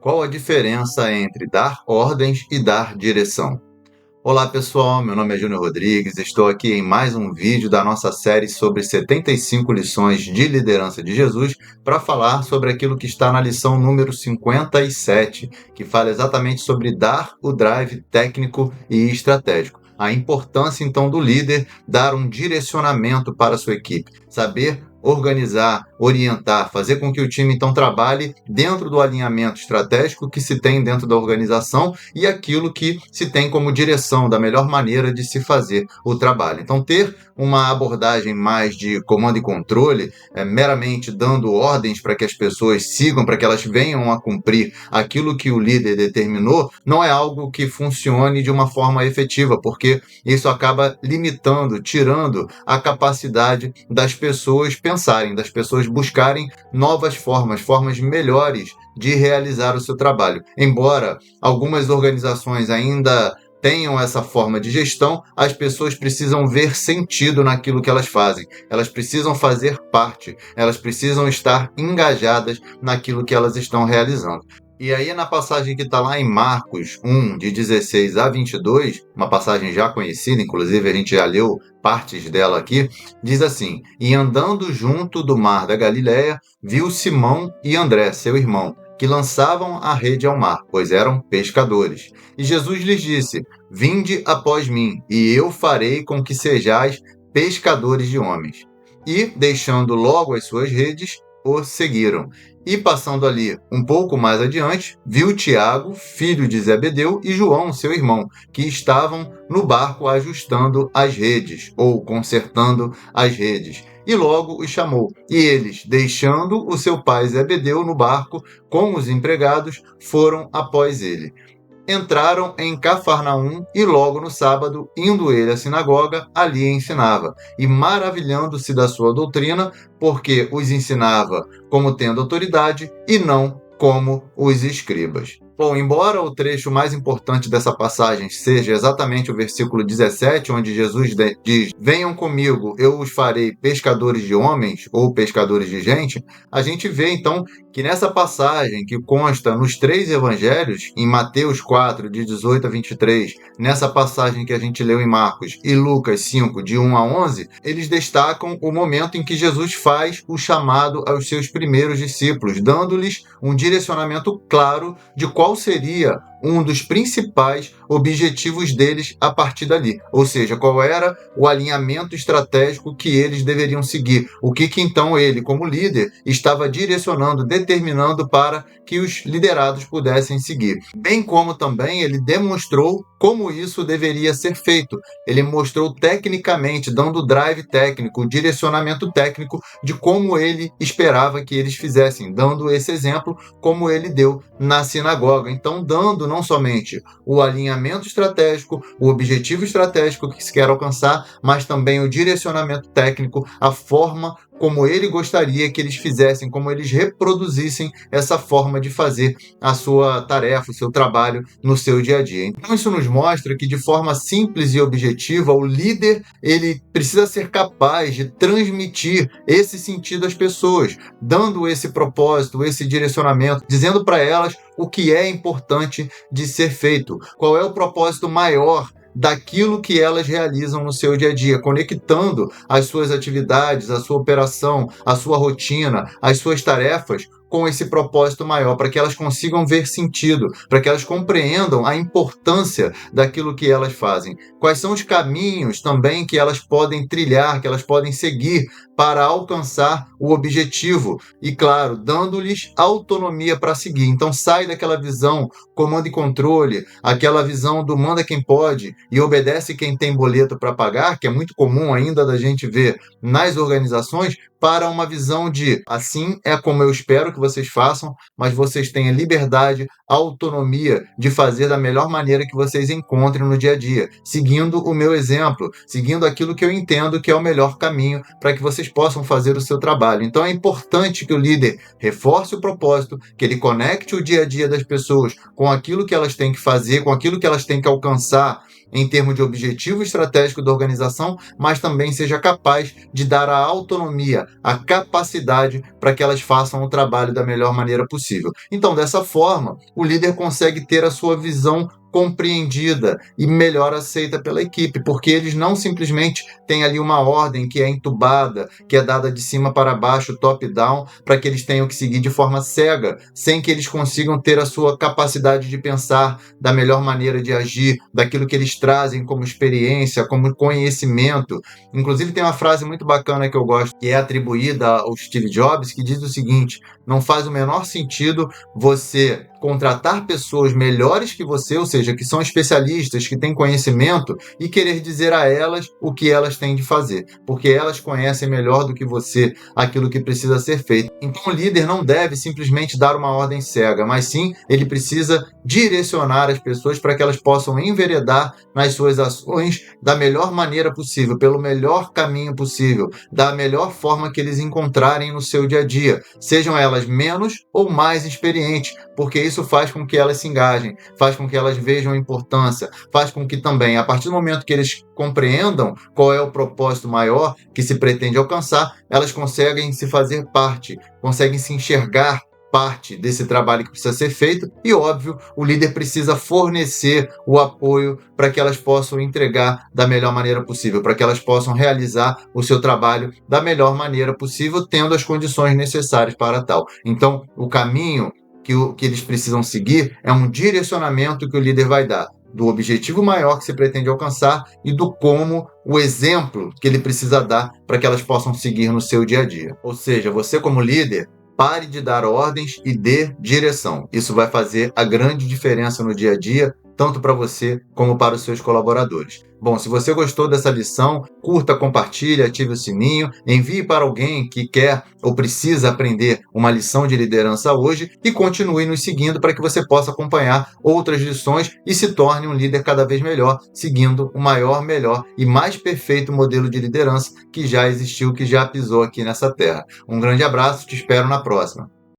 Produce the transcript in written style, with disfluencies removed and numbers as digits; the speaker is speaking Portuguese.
Qual a diferença entre dar ordens e dar direção? Olá pessoal, meu nome é Júnior Rodrigues, estou aqui em mais um vídeo da nossa série sobre 75 lições de liderança de Jesus para falar sobre aquilo que está na lição número 57, que fala exatamente sobre dar o drive técnico e estratégico. A importância então do líder dar um direcionamento para a sua equipe, saber organizar, orientar, fazer com que o time então trabalhe dentro do alinhamento estratégico que se tem dentro da organização e aquilo que se tem como direção da melhor maneira de se fazer o trabalho. Então, ter uma abordagem mais de comando e controle, meramente dando ordens para que as pessoas sigam, para que elas venham a cumprir aquilo que o líder determinou, não é algo que funcione de uma forma efetiva, porque isso acaba limitando, tirando a capacidade das pessoas pensarem, das pessoas buscarem novas formas melhores de realizar o seu trabalho. Embora algumas organizações ainda tenham essa forma de gestão, as pessoas precisam ver sentido naquilo que elas fazem. Elas precisam fazer parte, elas precisam estar engajadas naquilo que elas estão realizando. E aí, na passagem que está lá em Marcos 1, de 16 a 22, uma passagem já conhecida, inclusive a gente já leu partes dela aqui, diz assim: E andando junto do mar da Galileia, viu Simão e André, seu irmão, que lançavam a rede ao mar, pois eram pescadores. E Jesus lhes disse: Vinde após mim, e eu farei com que sejais pescadores de homens. E, deixando logo as suas redes, o seguiram. E passando ali um pouco mais adiante, viu Tiago, filho de Zebedeu, e João, seu irmão, que estavam no barco ajustando as redes, ou consertando as redes. E logo os chamou. E eles, deixando o seu pai Zebedeu no barco com os empregados, foram após ele. Entraram em Cafarnaum e logo no sábado, indo ele à sinagoga, ali ensinava, e maravilhando-se da sua doutrina, porque os ensinava como tendo autoridade e não como os escribas. Bom, embora o trecho mais importante dessa passagem seja exatamente o versículo 17, onde Jesus diz: Venham comigo, eu os farei pescadores de homens ou pescadores de gente, a gente vê então que nessa passagem que consta nos três evangelhos, em Mateus 4, de 18 a 23, nessa passagem que a gente leu em Marcos e Lucas 5, de 1 a 11, eles destacam o momento em que Jesus faz o chamado aos seus primeiros discípulos, dando-lhes um direcionamento claro de qual seria um dos principais objetivos deles a partir dali. Ou seja, qual era o alinhamento estratégico que eles deveriam seguir. O que então ele, como líder, estava direcionando, determinando para que os liderados pudessem seguir. Bem como também ele demonstrou como isso deveria ser feito. Ele mostrou tecnicamente, dando o drive técnico, o direcionamento técnico de como ele esperava que eles fizessem, dando esse exemplo como ele deu na sinagoga. Então, dando não somente o alinhamento estratégico, o objetivo estratégico que se quer alcançar, mas também o direcionamento técnico, a forma como ele gostaria que eles fizessem, como eles reproduzissem essa forma de fazer a sua tarefa, o seu trabalho no seu dia a dia. Então isso nos mostra que de forma simples e objetiva, o líder ele precisa ser capaz de transmitir esse sentido às pessoas, dando esse propósito, esse direcionamento, dizendo para elas o que é importante de ser feito, qual é o propósito maior daquilo que elas realizam no seu dia a dia, conectando as suas atividades, a sua operação, a sua rotina, as suas tarefas com esse propósito maior, para que elas consigam ver sentido, para que elas compreendam a importância daquilo que elas fazem. Quais são os caminhos também que elas podem trilhar, que elas podem seguir para alcançar o objetivo e, claro, dando-lhes autonomia para seguir. Então sai daquela visão comando e controle, aquela visão do manda quem pode e obedece quem tem boleto para pagar, que é muito comum ainda da gente ver nas organizações, para uma visão de assim é como eu espero que vocês façam, mas vocês têm a liberdade, a autonomia de fazer da melhor maneira que vocês encontrem no dia a dia, seguindo o meu exemplo, seguindo aquilo que eu entendo que é o melhor caminho para que vocês possam fazer o seu trabalho. Então é importante que o líder reforce o propósito, que ele conecte o dia a dia das pessoas com aquilo que elas têm que fazer, com aquilo que elas têm que alcançar em termos de objetivo estratégico da organização, mas também seja capaz de dar a autonomia, a capacidade para que elas façam o trabalho da melhor maneira possível. Então, dessa forma, o líder consegue ter a sua visão compreendida e melhor aceita pela equipe, porque eles não simplesmente têm ali uma ordem que é entubada, que é dada de cima para baixo, top-down, para que eles tenham que seguir de forma cega, sem que eles consigam ter a sua capacidade de pensar da melhor maneira de agir, daquilo que eles trazem como experiência, como conhecimento. Inclusive tem uma frase muito bacana que eu gosto, que é atribuída ao Steve Jobs, que diz o seguinte: não faz o menor sentido você contratar pessoas melhores que você, ou seja, que são especialistas, que têm conhecimento, e querer dizer a elas o que elas têm de fazer, porque elas conhecem melhor do que você aquilo que precisa ser feito. Então o líder não deve simplesmente dar uma ordem cega, mas sim ele precisa direcionar as pessoas para que elas possam enveredar nas suas ações da melhor maneira possível, pelo melhor caminho possível, da melhor forma que eles encontrarem no seu dia a dia, sejam elas menos ou mais experientes, porque isso faz com que elas se engajem, faz com que elas vejam a importância, faz com que também, a partir do momento que eles compreendam qual é o propósito maior que se pretende alcançar, elas conseguem se fazer parte, conseguem se enxergar parte desse trabalho que precisa ser feito e, óbvio, o líder precisa fornecer o apoio para que elas possam entregar da melhor maneira possível, para que elas possam realizar o seu trabalho da melhor maneira possível, tendo as condições necessárias para tal. Então, o caminho que eles precisam seguir é um direcionamento que o líder vai dar do objetivo maior que se pretende alcançar e do como, o exemplo que ele precisa dar para que elas possam seguir no seu dia a dia. Ou seja, você como líder, pare de dar ordens e dê direção. Isso vai fazer a grande diferença no dia a dia, tanto para você como para os seus colaboradores. Bom, se você gostou dessa lição, curta, compartilhe, ative o sininho, envie para alguém que quer ou precisa aprender uma lição de liderança hoje e continue nos seguindo para que você possa acompanhar outras lições e se torne um líder cada vez melhor, seguindo o maior, melhor e mais perfeito modelo de liderança que já existiu, que já pisou aqui nessa terra. Um grande abraço, te espero na próxima.